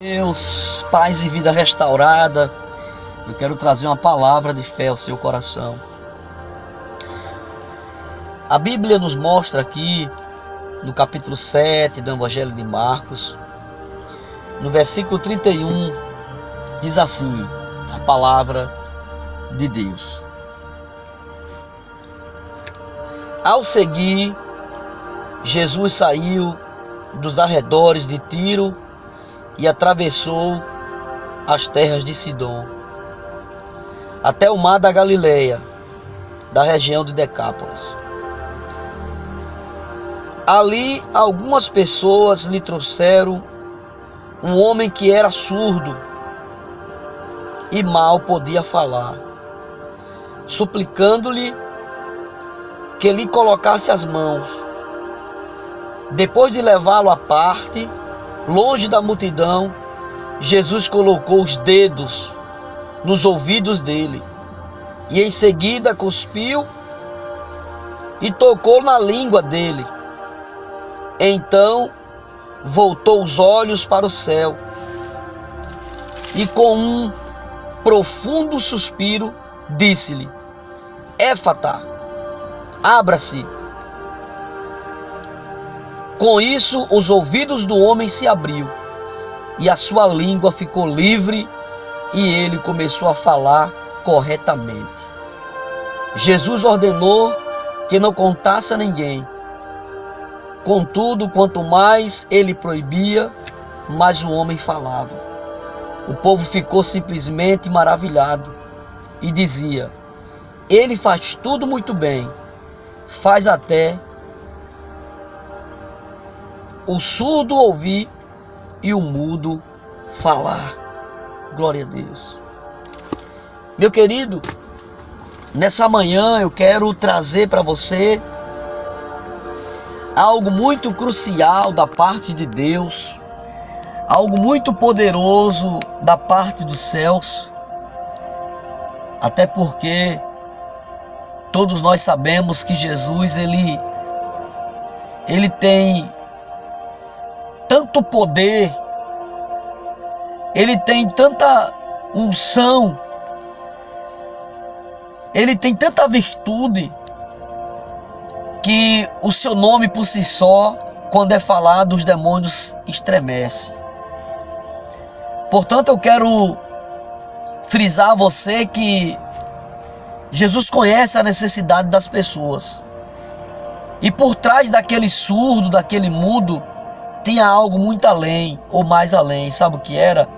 Deus, paz e vida restaurada. Eu quero trazer uma palavra de fé ao seu coração. A Bíblia nos mostra aqui, no capítulo 7 do Evangelho de Marcos, no versículo 31, diz assim, a palavra de Deus. Ao seguir, Jesus saiu dos arredores de Tiro e atravessou as terras de Sidom, até o mar da Galileia, da região de Decápolis. Ali algumas pessoas lhe trouxeram um homem que era surdo e mal podia falar, suplicando-lhe que lhe colocasse as mãos. Depois de levá-lo à parte, longe da multidão, Jesus colocou os dedos nos ouvidos dele e em seguida cuspiu e tocou na língua dele. Então voltou os olhos para o céu e com um profundo suspiro disse-lhe: Éfata, abra-se. Com isso, os ouvidos do homem se abriu e a sua língua ficou livre e ele começou a falar corretamente. Jesus ordenou que não contasse a ninguém. Contudo, quanto mais ele proibia, mais o homem falava. O povo ficou simplesmente maravilhado e dizia: ele faz tudo muito bem, faz até o surdo ouvir e o mudo falar. Glória a Deus. Meu querido, nessa manhã eu quero trazer para você algo muito crucial da parte de Deus, algo muito poderoso da parte dos céus, até porque todos nós sabemos que Jesus, ele tem tanto poder, ele tem tanta unção, ele tem tanta virtude, que o seu nome por si só, quando é falado, os demônios estremecem. Portanto, eu quero frisar a você que Jesus conhece a necessidade das pessoas. E por trás daquele surdo, daquele mudo, tinha algo muito além, ou mais além. Sabe o que era?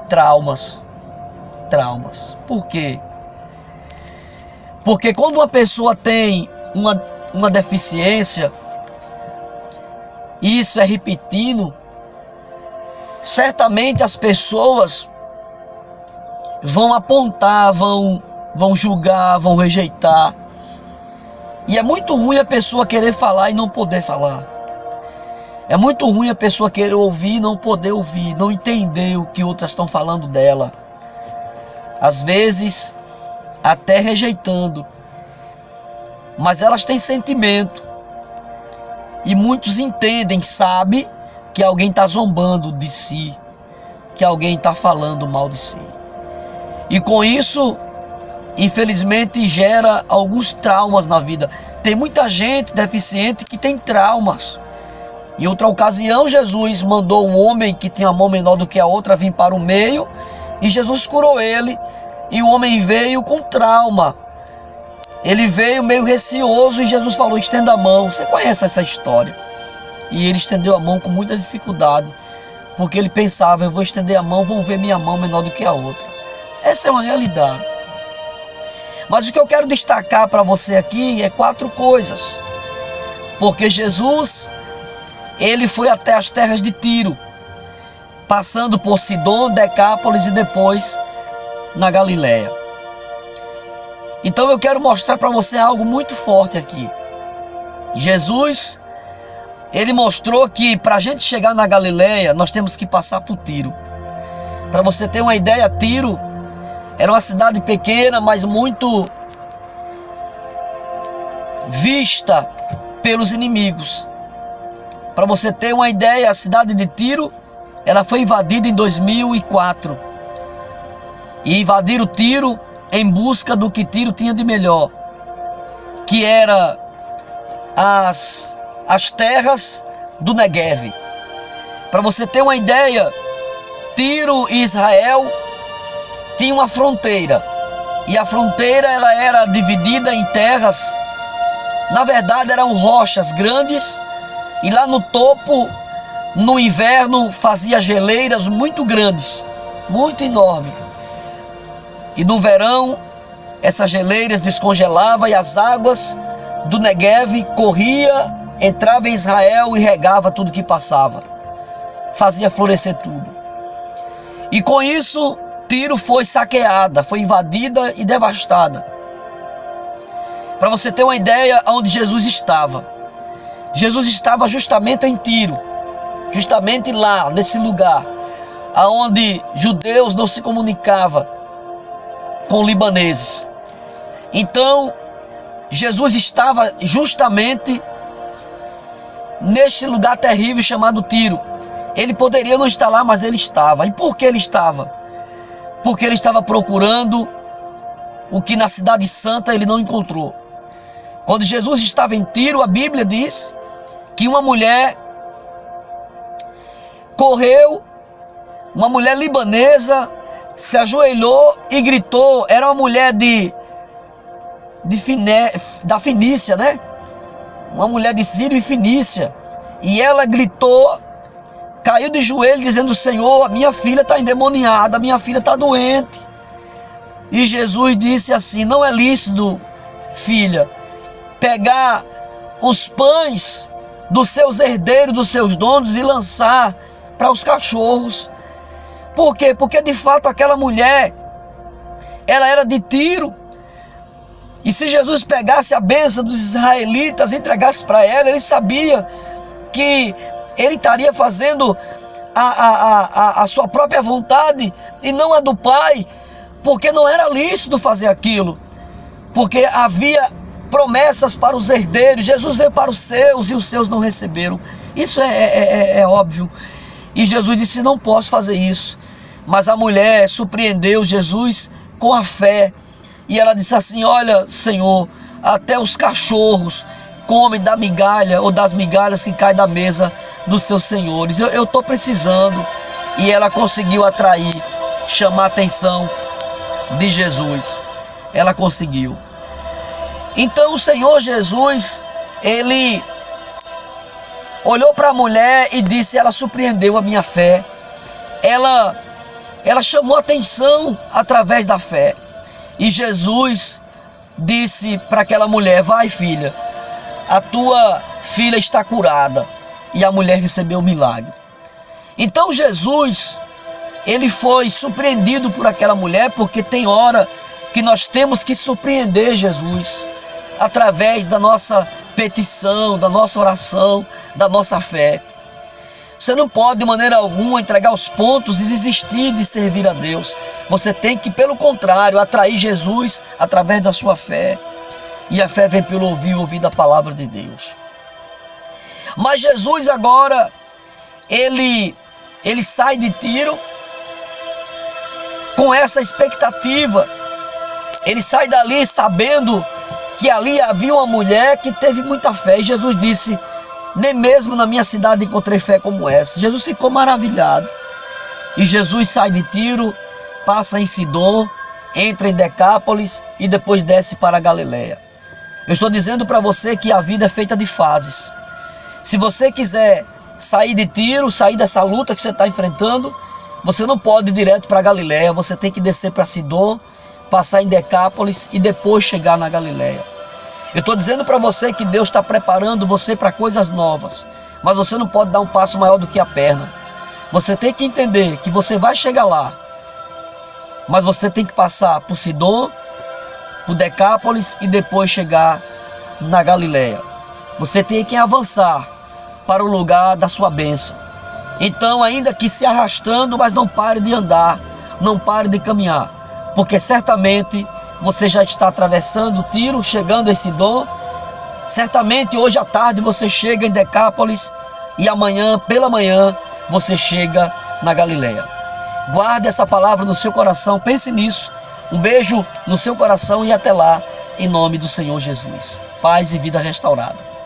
Traumas. Traumas. Por quê? Porque quando uma pessoa tem uma deficiência, e isso é repetindo, certamente as pessoas vão apontar, vão julgar, vão rejeitar. E é muito ruim a pessoa querer falar e não poder falar. É muito ruim a pessoa querer ouvir e não poder ouvir, não entender o que outras estão falando dela. Às vezes, até rejeitando. Mas elas têm sentimento. E muitos entendem, sabem que alguém está zombando de si, que alguém está falando mal de si. E com isso, infelizmente, gera alguns traumas na vida. Tem muita gente deficiente que tem traumas. Em outra ocasião, Jesus mandou um homem que tinha a mão menor do que a outra vir para o meio, e Jesus curou ele, e o homem veio com trauma. Ele veio meio receoso e Jesus falou: estenda a mão. Você conhece essa história? E ele estendeu a mão com muita dificuldade, porque ele pensava: eu vou estender a mão, vão ver minha mão menor do que a outra. Essa é uma realidade. Mas o que eu quero destacar para você aqui é 4 coisas. Porque Jesus, ele foi até as terras de Tiro, passando por Sidom, Decápolis e depois na Galileia. Então eu quero mostrar para você algo muito forte aqui. Jesus, ele mostrou que para a gente chegar na Galileia, nós temos que passar por Tiro. Para você ter uma ideia, Tiro era uma cidade pequena, mas muito vista pelos inimigos. Para você ter uma ideia, a cidade de Tiro ela foi invadida em 2004. E invadiram Tiro em busca do que Tiro tinha de melhor, que era as terras do Negev. Para você ter uma ideia, Tiro e Israel tinham uma fronteira. E a fronteira ela era dividida em terras. Na verdade eram rochas grandes. E lá no topo, no inverno, fazia geleiras muito grandes, muito enormes. E no verão, essas geleiras descongelavam e as águas do Negev corria, entrava em Israel e regava tudo que passava. Fazia florescer tudo. E com isso, Tiro foi saqueada, foi invadida e devastada. Para você ter uma ideia onde Jesus estava. Jesus estava justamente em Tiro, justamente lá, nesse lugar, aonde judeus não se comunicavam com libaneses. Então, Jesus estava justamente neste lugar terrível chamado Tiro. Ele poderia não estar lá, mas ele estava. E por que ele estava? Porque ele estava procurando o que na cidade santa ele não encontrou. Quando Jesus estava em Tiro, a Bíblia diz que uma mulher correu, uma mulher libanesa, se ajoelhou e gritou. Era uma mulher da Fenícia, né? Uma mulher de Sírio e Fenícia. E ela gritou, caiu de joelho dizendo: Senhor, a minha filha está endemoniada, a minha filha está doente. E Jesus disse assim: não é lícito, filha, pegar os pães dos seus herdeiros, dos seus donos e lançar para os cachorros. Por quê? Porque de fato aquela mulher, ela era de Tiro. E se Jesus pegasse a bênção dos israelitas e entregasse para ela, ele sabia que ele estaria fazendo a sua própria vontade e não a do Pai, porque não era lícito fazer aquilo, porque havia promessas para os herdeiros. Jesus veio para os seus e os seus não receberam. Isso é óbvio. E Jesus disse: não posso fazer isso. Mas a mulher surpreendeu Jesus com a fé. E ela disse assim: olha, Senhor, até os cachorros comem da migalha ou das migalhas que caem da mesa dos seus senhores. Eu estou precisando. E ela conseguiu atrair, chamar a atenção de Jesus. Ela conseguiu. Então o Senhor Jesus, ele olhou para a mulher e disse: ela surpreendeu a minha fé. Ela chamou atenção através da fé. E Jesus disse para aquela mulher: vai, filha, a tua filha está curada. E a mulher recebeu o milagre. Então Jesus, ele foi surpreendido por aquela mulher, porque tem hora que nós temos que surpreender Jesus através da nossa petição, da nossa oração, da nossa fé. Você não pode de maneira alguma entregar os pontos e desistir de servir a Deus. Você tem que, pelo contrário, atrair Jesus através da sua fé. E a fé vem pelo ouvir da palavra de Deus. Mas Jesus agora, ele sai de Tiro com essa expectativa. Ele sai dali sabendo que ali havia uma mulher que teve muita fé. E Jesus disse: nem mesmo na minha cidade encontrei fé como essa. Jesus ficou maravilhado. E Jesus sai de Tiro, passa em Sidom, entra em Decápolis e depois desce para a Galileia. Eu estou dizendo para você que a vida é feita de fases. Se você quiser sair de Tiro, sair dessa luta que você está enfrentando, você não pode ir direto para a Galileia. Você tem que descer para Sidom, passar em Decápolis e depois chegar na Galileia. Eu estou dizendo para você que Deus está preparando você para coisas novas, mas você não pode dar um passo maior do que a perna. Você tem que entender que você vai chegar lá, mas você tem que passar por Sidom, por Decápolis e depois chegar na Galileia. Você tem que avançar para o lugar da sua bênção. Então, ainda que se arrastando, mas não pare de andar, não pare de caminhar, porque certamente você já está atravessando Tiro, chegando em Sidom. Certamente hoje à tarde você chega em Decápolis e amanhã, pela manhã, você chega na Galileia. Guarde essa palavra no seu coração, pense nisso. Um beijo no seu coração e até lá, em nome do Senhor Jesus. Paz e vida restaurada.